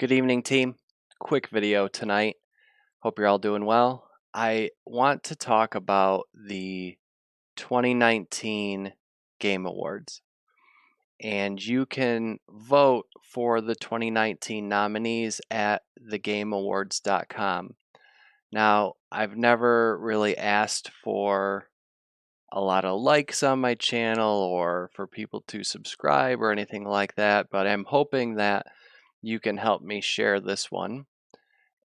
Good evening, team. Quick video tonight. Hope you're all doing well. I want to talk about the 2019 Game Awards, and you can vote for the 2019 nominees at thegameawards.com. Now, I've never really asked for a lot of likes on my channel or for people to subscribe or anything like that, but I'm hoping that you can help me share this one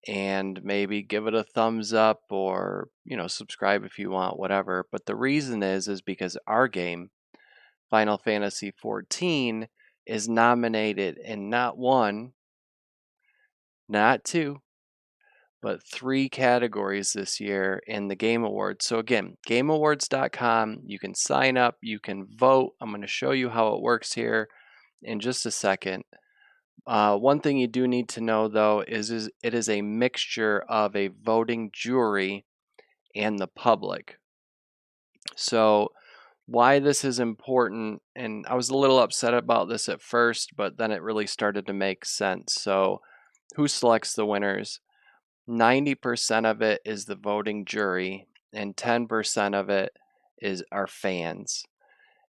and maybe give it a thumbs up or subscribe if you want, whatever. But the reason is because our game, Final Fantasy XIV, is nominated in not one, not two, but three categories this year in the Game Awards. So again, gameawards.com, you can sign up, you can vote. I'm going to show you how it works here in just a second. One thing you do need to know, though, is it is a mixture of a voting jury and the public. So why this is important, and I was a little upset about this at first, but then it really started to make sense. So who selects the winners? 90% of it is the voting jury, and 10% of it is our fans.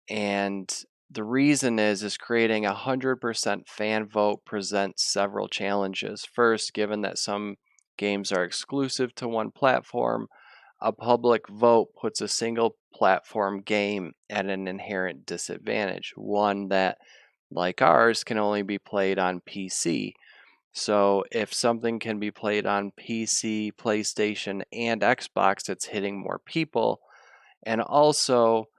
And the reason is creating 100% fan vote presents several challenges. First, given that some games are exclusive to one platform, a public vote puts a single platform game at an inherent disadvantage, one that, like ours, can only be played on PC. So if something can be played on PC, PlayStation, and Xbox, it's hitting more people. And also,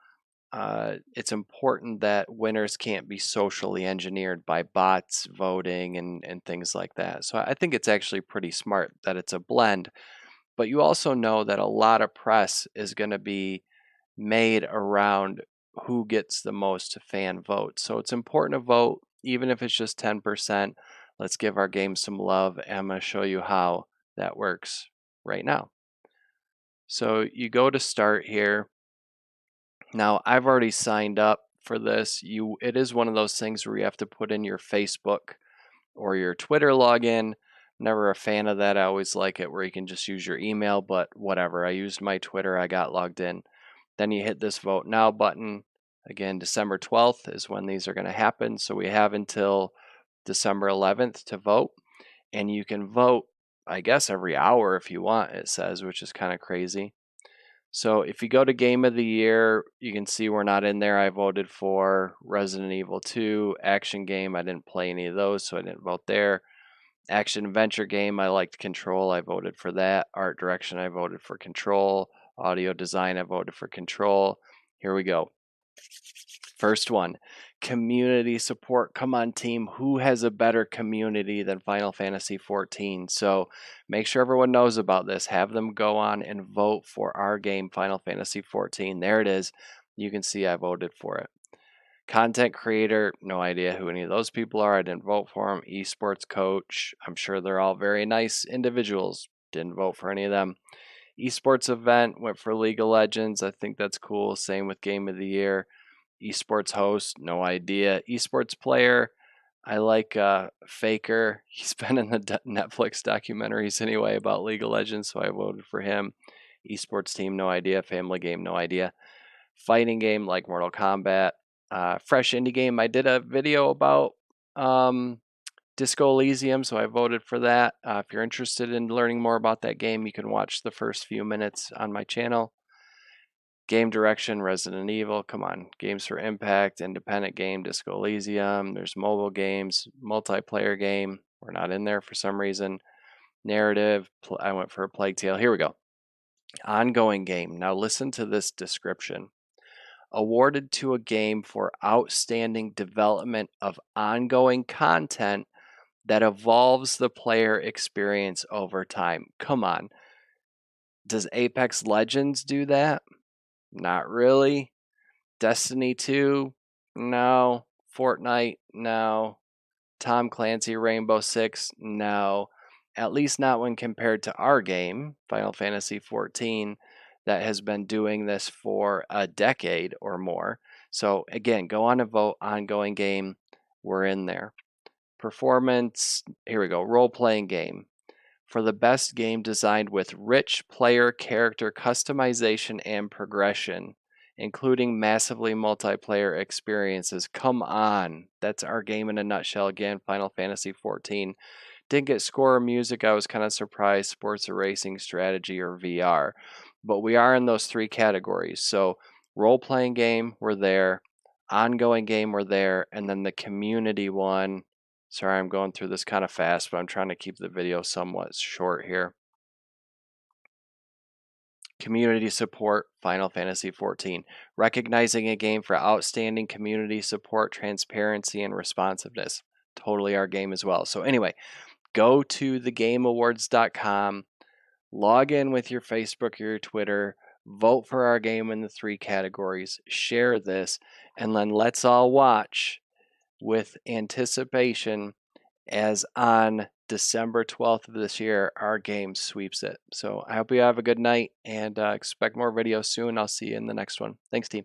it's important that winners can't be socially engineered by bots voting and things like that. So I think it's actually pretty smart that it's a blend. But you also know that a lot of press is going to be made around who gets the most fan votes. So it's important to vote, even if it's just 10%. Let's give our game some love, and I'm going to show you how that works right now. So you go to start here. Now, I've already signed up for this. It is one of those things where you have to put in your Facebook or your Twitter login. Never a fan of that. I always like it where you can just use your email, but whatever. I used my Twitter. I got logged in. Then you hit this vote now button. Again, December 12th is when these are going to happen. So we have until December 11th to vote. And you can vote, I guess, every hour if you want, it says, which is kind of crazy. So if you go to Game of the Year, you can see we're not in there. I voted for Resident Evil 2. Action Game, I didn't play any of those, so I didn't vote there. Action Adventure Game, I liked Control. I voted for that. Art Direction, I voted for Control. Audio Design, I voted for Control. Here we go. First one, community support. Come on, team. Who has a better community than Final Fantasy XIV? So make sure everyone knows about this. Have them go on and vote for our game, Final Fantasy XIV. There it is. You can see I voted for it. Content creator, no idea who any of those people are. I didn't vote for them. Esports coach, I'm sure they're all very nice individuals. Didn't vote for any of them. Esports event, went for League of Legends. I think that's cool. Same with Game of the Year. Esports host, no idea. Esports player, I like Faker. He's been in the Netflix documentaries anyway about League of Legends, so I voted for him. Esports team, no idea. Family game, no idea. Fighting game like Mortal Kombat. Fresh indie game, I did a video about Disco Elysium, so I voted for that. If you're interested in learning more about that game, you can watch the first few minutes on my channel. Game direction, Resident Evil, come on. Games for Impact, independent game, Disco Elysium. There's mobile games, multiplayer game. We're not in there for some reason. Narrative, I went for a Plague Tale. Here we go. Ongoing game. Now listen to this description. Awarded to a game for outstanding development of ongoing content that evolves the player experience over time. Come on. Does Apex Legends do that? Not really. Destiny 2? No. Fortnite? No. Tom Clancy Rainbow Six? No. At least not when compared to our game, Final Fantasy XIV, that has been doing this for a decade or more. So again, go on and vote. Ongoing game. We're in there. Performance, here we go, role-playing game. For the best game designed with rich player character customization and progression, including massively multiplayer experiences. Come on. That's our game in a nutshell again, Final Fantasy XIV. Didn't get score or music. I was kind of surprised. Sports or racing, strategy, or VR. But we are in those three categories. So role playing game, we're there. Ongoing game, we're there. And then the community one. Sorry, I'm going through this kind of fast, but I'm trying to keep the video somewhat short here. Community support, Final Fantasy XIV. Recognizing a game for outstanding community support, transparency, and responsiveness. Totally our game as well. So anyway, go to thegameawards.com, log in with your Facebook or your Twitter, vote for our game in the three categories, share this, and then let's all watch with anticipation as on December 12th of this year, our game sweeps it. So I hope you have a good night and expect more videos soon. I'll see you in the next one. Thanks, team.